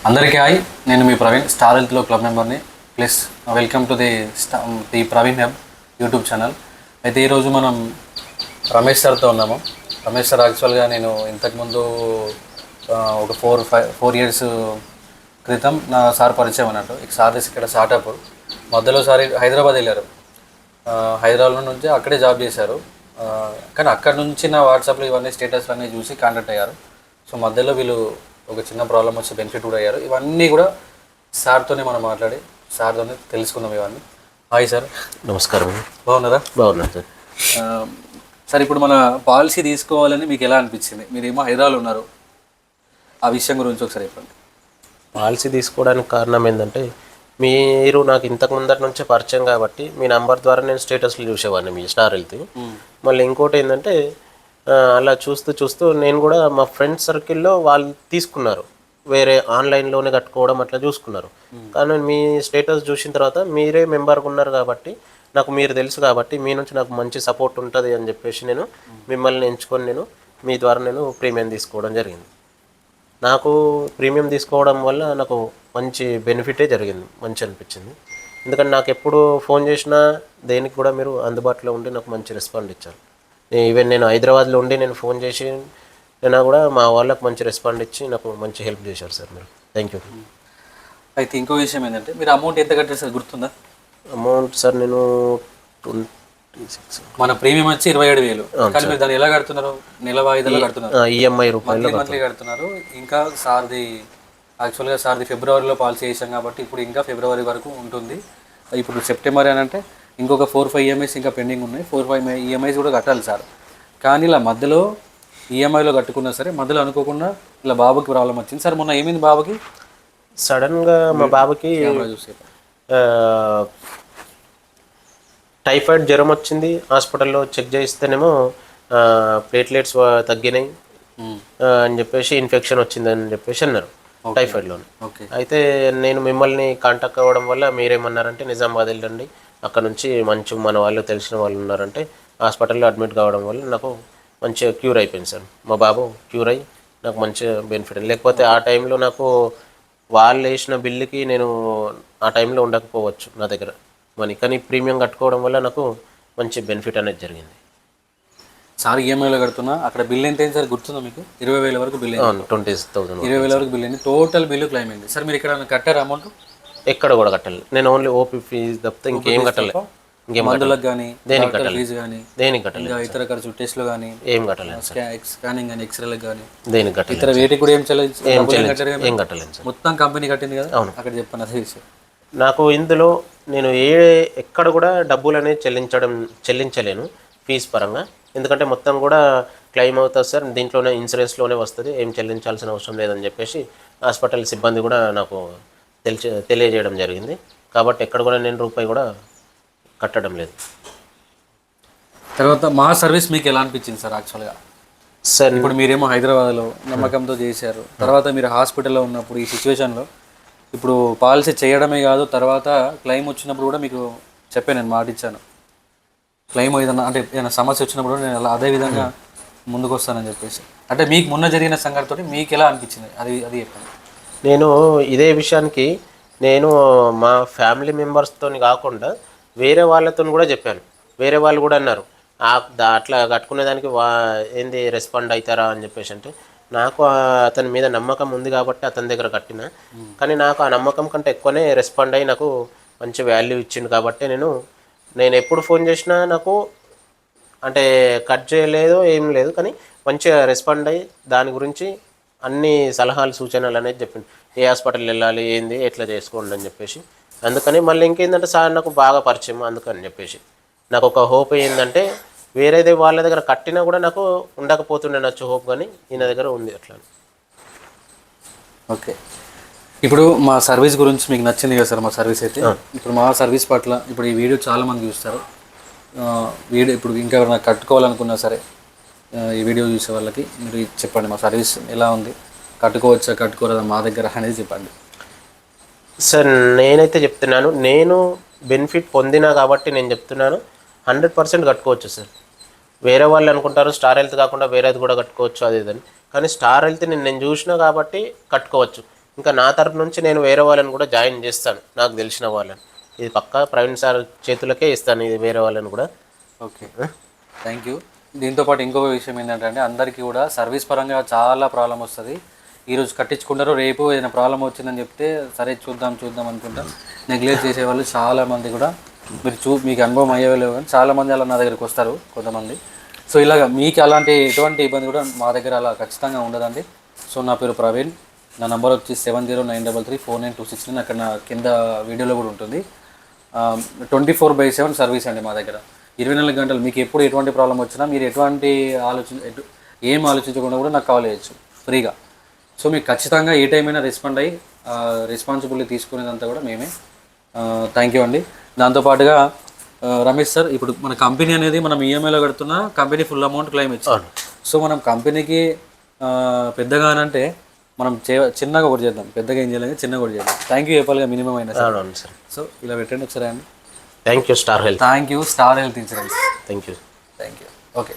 అందరికీ హాయ్, నేను మీ ప్రవీణ్, స్టార్ హెల్త్లో క్లబ్ మెంబర్ని. Plus welcome to the Praveen hub YouTube channel. అయితే ఈరోజు మనం రమేష్ సార్తో ఉన్నాము. రమేష్ సార్ యాక్చువల్గా నేను ఇంతకుముందు ఒక 4 ఇయర్స్ క్రితం నా సార్ పరిచయం అన్నట్టు. సార్ ఇక్కడ స్టార్టప్ మధ్యలో సార్ హైదరాబాద్ వెళ్ళారు. హైదరాబాద్ నుంచి అక్కడే జాబ్ చేశారు. కానీ అక్కడ నుంచి నా వాట్సాప్లో ఇవన్నీ స్టేటస్లు అన్నీ చూసి కాంటాక్ట్ అయ్యారు. సో మధ్యలో వీళ్ళు ఒక చిన్న ప్రాబ్లం వచ్చి బెనిఫిట్ కూడా అయ్యారు. ఇవన్నీ కూడా సార్తోనే మనం మాట్లాడి సార్తోనే తెలుసుకున్నాం ఇవన్నీ. Hi sir. నమస్కారం. బాగున్నారా? బాగున్నాను సార్. సార్, ఇప్పుడు మన పాలసీ తీసుకోవాలని మీకు ఎలా అనిపించింది? మీరేమో హైదరాబాద్లో ఉన్నారు, ఆ విషయం గురించి ఒకసారి చెప్పండి. పాలసీ తీసుకోవడానికి కారణం ఏంటంటే, మీరు నాకు ఇంతకు ముందటి నుంచే పరిచయం కాబట్టి మీ నంబర్ ద్వారా నేను స్టేటస్లు చూసేవాడిని మీ స్టార్ హెల్త్. మళ్ళీ ఇంకోటి ఏంటంటే, అలా చూస్తూ నేను కూడా మా ఫ్రెండ్స్ సర్కిల్లో వాళ్ళు తీసుకున్నారు, వేరే ఆన్లైన్లోనే కట్టుకోవడం అట్లా చూసుకున్నారు. కానీ మీ స్టేటస్ చూసిన తర్వాత మీరే మెంబర్గా ఉన్నారు కాబట్టి, నాకు మీరు తెలుసు కాబట్టి మీ నుంచి నాకు మంచి సపోర్ట్ ఉంటుంది అని చెప్పేసి నేను మిమ్మల్ని ఎంచుకొని నేను మీ ద్వారా నేను ప్రీమియం తీసుకోవడం జరిగింది. నాకు ప్రీమియం తీసుకోవడం వల్ల నాకు మంచి బెనిఫిటే జరిగింది, మంచి అనిపించింది. ఎందుకంటే నాకు ఎప్పుడు ఫోన్ చేసినా దేనికి కూడా మీరు అందుబాటులో ఉండి నాకు మంచి రెస్పాండ్ ఇచ్చారు. ఈవెన్ నేను హైదరాబాద్లో ఉండి నేను ఫోన్ చేసి అయినా కూడా మా వాళ్ళకు మంచి రెస్పాండ్ ఇచ్చి నాకు మంచి హెల్ప్ చేశారు సార్ మీరు. Thank you. అయితే ఇంకో విషయం ఏంటంటే, మీరు అమౌంట్ ఎంత కట్టారు సార్, గుర్తుందా? అమౌంట్ సార్ నేను 26, మన ప్రీమియం వచ్చి 27,000. కానీ మీరు దాన్ని ఎలా కడుతున్నారు? నెల వాయిదాలో కడుతున్నారు, ఈఎంఐ రూపాయలు మంత్లీ కడుతున్నారు. ఇంకా సార్ది యాక్చువల్గా సార్ది ఫిబ్రవరిలో పాలసీ చేసాం కాబట్టి ఇప్పుడు ఇంకా ఫిబ్రవరి వరకు ఉంటుంది. ఇప్పుడు సెప్టెంబర్ అని అంటే ఇంకొక 4-5 ఈఎంఐస్ ఇంకా పెండింగ్ ఉన్నాయి. 4-5 ఈఎంఐస్ కూడా కట్టాలి సార్. కానీ ఇలా మధ్యలో ఈఎంఐలో కట్టుకున్నా సరే మధ్యలో అనుకోకుండా ఇలా బాబుకి ప్రాబ్లం వచ్చింది సార్. మొన్న ఏమైంది బాబుకి? సడన్గా మా బాబుకి టైఫాయిడ్ జ్వరం వచ్చింది. హాస్పిటల్లో చెక్ చేయిస్తేనేమో ప్లేట్లెట్స్ తగ్గినాయి అని చెప్పేసి ఇన్ఫెక్షన్ వచ్చిందని చెప్పేసి అన్నారు టైఫాయిడ్లో. అయితే నేను మిమ్మల్ని కాంటాక్ట్ అవ్వడం వల్ల మీరేమన్నారంటే నిజామాబాద్ వెళ్ళండి, అక్కడ నుంచి మంచి మన వాళ్ళు తెలిసిన వాళ్ళు ఉన్నారంటే హాస్పిటల్లో అడ్మిట్ కావడం వల్ల నాకు మంచిగా క్యూర్ అయిపోయింది సార్. మా బాబు క్యూర్ అయ్యి నాకు మంచిగా బెనిఫిట్ అయింది. లేకపోతే ఆ టైంలో నాకు వాళ్ళు వేసిన బిల్లుకి నేను ఆ టైంలో ఉండకపోవచ్చు నా దగ్గర మనీ. కానీ ప్రీమియం కట్టుకోవడం వల్ల నాకు మంచి బెనిఫిట్ అనేది జరిగింది సార్. ఈఎంఐలో కడుతున్నా, అక్కడ బిల్ ఎంత అయింది సార్ గుర్తుందా మీకు? 20,000 వరకు బిల్ అయింది. 20,000 20,000 వరకు బిల్ అయింది. టోటల్ బిల్లు క్లైమ్ అయింది సార్. మీరు ఇక్కడ కట్టారు అమౌంట్? ఎక్కడ కూడా కట్టాలి. నేను ఓన్లీ ఓపీ ఫీజు తప్పితే ఇంకేం కట్టలేదు. మందులకు కానీ దేనికి కట్టాలి, ఫీజు కానీ దేనికి కట్టలేదు. ఇతర ఖర్చు టెస్ట్లు కానీ ఏం కట్టలేదు. స్కానింగ్ కానీ ఎక్స్రేలకు కానీ దేనికి కట్టలేదు. ఇతర వేటికి కూడా ఏం ఏం కట్టలేదు సార్. మొత్తం కంపెనీ కట్టింది కదా. అవును, అక్కడ చెప్పాను అదే విషయం. నాకు ఇందులో నేను ఎక్కడ కూడా డబ్బులు అనేది చెల్లించలేను ఫీజు పరంగా. ఎందుకంటే మొత్తం కూడా క్లెయిమ్ అవుతుంది సార్, దీంట్లోనే ఇన్సూరెన్స్లోనే వస్తుంది, ఏం చెల్లించాల్సిన అవసరం లేదని చెప్పేసి హాస్పిటల్ సిబ్బంది కూడా నాకు తెలియజేయడం జరిగింది. కాబట్టి ఎక్కడ కూడా నేను రూపాయి కూడా కట్టడం లేదు. తర్వాత మా సర్వీస్ మీకు ఎలా అనిపించింది సార్? యాక్చువల్గా సార్ ఇప్పుడు మీరేమో హైదరాబాద్లో నమ్మకంతో చేశారు, తర్వాత మీరు హాస్పిటల్లో ఉన్నప్పుడు ఈ సిచ్యువేషన్లో ఇప్పుడు పాలసీ చేయడమే కాదు, తర్వాత క్లెయిమ్ వచ్చినప్పుడు కూడా మీకు చెప్పాను, నేను మాట ఇచ్చాను, క్లెయిమ్ ఏదన్నా అంటే ఏదైనా సమస్య వచ్చినప్పుడు నేను అలా అదే విధంగా ముందుకు వస్తానని చెప్పేసి. అంటే మీకు మొన్న జరిగిన సంఘటనతో మీకు ఎలా అనిపించింది అది చెప్పండి. నేను ఇదే విషయానికి నేను మా ఫ్యామిలీ మెంబర్స్తో కాకుండా వేరే వాళ్ళతో కూడా చెప్పాను. వేరే వాళ్ళు కూడా అన్నారు అట్లా కట్టుకునేదానికి ఏంది రెస్పాండ్ అవుతారా అని చెప్పేసి. అంటే నాకు అతని మీద నమ్మకం ఉంది కాబట్టి అతని దగ్గర కట్టిన. కానీ నాకు ఆ నమ్మకం కంటే ఎక్కువనే రెస్పాండ్ అయ్యి నాకు మంచి వాల్యూ ఇచ్చిండు కాబట్టి నేను ఎప్పుడు ఫోన్ చేసినా నాకు అంటే కట్ చేయలేదు, ఏం లేదు. కానీ మంచిగా రెస్పాండ్ అయ్యి దాని గురించి అన్ని సలహాలు సూచనలు అనేది చెప్పింది. ఏ హాస్పిటల్ వెళ్ళాలి, ఏంది, ఎట్లా చేసుకోండి అని చెప్పేసి. అందుకని మళ్ళీ ఇంకేంటంటే సార్ నాకు బాగా పరిచయం, అందుకని చెప్పేసి నాకు ఒక హోప్ ఏంటంటే వేరేది వాళ్ళ దగ్గర కట్టినా కూడా నాకు ఉండకపోతుండే నచ్చు హోప్, కానీ ఈయన దగ్గర ఉంది అట్లా. ఓకే, ఇప్పుడు మా సర్వీస్ గురించి మీకు నచ్చింది కదా సార్? మా సర్వీస్ అయితే ఇప్పుడు మా సర్వీస్ పట్ల ఇప్పుడు ఈ వీడియో చాలామంది చూస్తారు. వీడియో ఇప్పుడు ఇంకా ఎవరైనా కట్టుకోవాలనుకున్నా సరే ఈ వీడియో చూసే వాళ్ళకి మీరు చెప్పండి, మా సర్వీస్ ఎలా ఉంది, కట్టుకోవచ్చా కట్టుకోరాదా మా దగ్గర అనేది చెప్పండి సార్. నేనైతే చెప్తున్నాను, నేను బెనిఫిట్ పొందినా కాబట్టి నేను చెప్తున్నాను, 100% కట్టుకోవచ్చు సార్. వేరే వాళ్ళు అనుకుంటారు స్టార్ హెల్త్ కాకుండా వేరేది కూడా కట్టుకోవచ్చు అది ఇదని, కానీ స్టార్ హెల్త్ నేను చూసినా కాబట్టి కట్టుకోవచ్చు. ఇంకా నా తరపు నుంచి నేను వేరే వాళ్ళని కూడా జాయిన్ చేస్తాను, నాకు తెలిసిన వాళ్ళని. ఇది పక్కా ప్రవీణ్ సార్ చేతులకే ఇస్తాను, ఇది వేరే వాళ్ళని కూడా. Okay, thank you. దీంతోపాటు ఇంకొక విషయం ఏంటంటే అందరికీ కూడా సర్వీస్ పరంగా చాలా ప్రాబ్లం వస్తుంది. ఈరోజు కట్టించుకుంటారు, రేపు ఏదైనా ప్రాబ్లం వచ్చిందని చెప్తే సరే చూద్దాం అనుకుంటా నెగ్లెక్ట్ చేసేవాళ్ళు చాలామంది కూడా మీకు అనుభవం అయ్యేవాళ్ళు కానీ చాలామంది అలా నా దగ్గరికి వస్తారు కొంతమంది. సో ఇలాగ మీకు అలాంటి ఎటువంటి ఇబ్బంది కూడా మా దగ్గర అలా ఖచ్చితంగా ఉండదండి. సో నా పేరు ప్రవీణ్, నా నెంబర్ వచ్చి 7093349269. అక్కడ నా కింద వీడియోలో కూడా ఉంటుంది. 24/7 సర్వీస్ అండి మా దగ్గర, 24 గంటలు. మీకు ఎప్పుడు ఎటువంటి ప్రాబ్లం వచ్చినా మీరు ఎటువంటి ఏం ఆలోచించకుండా కూడా నాకు కాల్ చేయొచ్చు ఫ్రీగా. సో మీకు ఖచ్చితంగా ఏ టైం అయినా రెస్పాండ్ అయ్యి రెస్పాన్సిబిలిటీ తీసుకునేదంతా కూడా మేమే. థ్యాంక్ యూ అండి. దాంతోపాటుగా రమేష్ సార్, ఇప్పుడు మన కంపెనీ అనేది మనం ఈఎంఐలో కడుతున్న కంపెనీ ఫుల్ అమౌంట్ క్లెయిమ్ ఇచ్చాం. సో మనం కంపెనీకి పెద్దగా అంటే మనం చిన్నగా ఒకటి చేద్దాం, పెద్దగా ఏం చేయాలి, చిన్నగా ఒకటి చేద్దాం. థ్యాంక్ యూ చెప్పాలిగా మినిమం అయినా సార్. సో ఇలా పెట్టండి ఒకసారి అండి. Thank you star health. Thank you star health insurance. Thank you. Okay.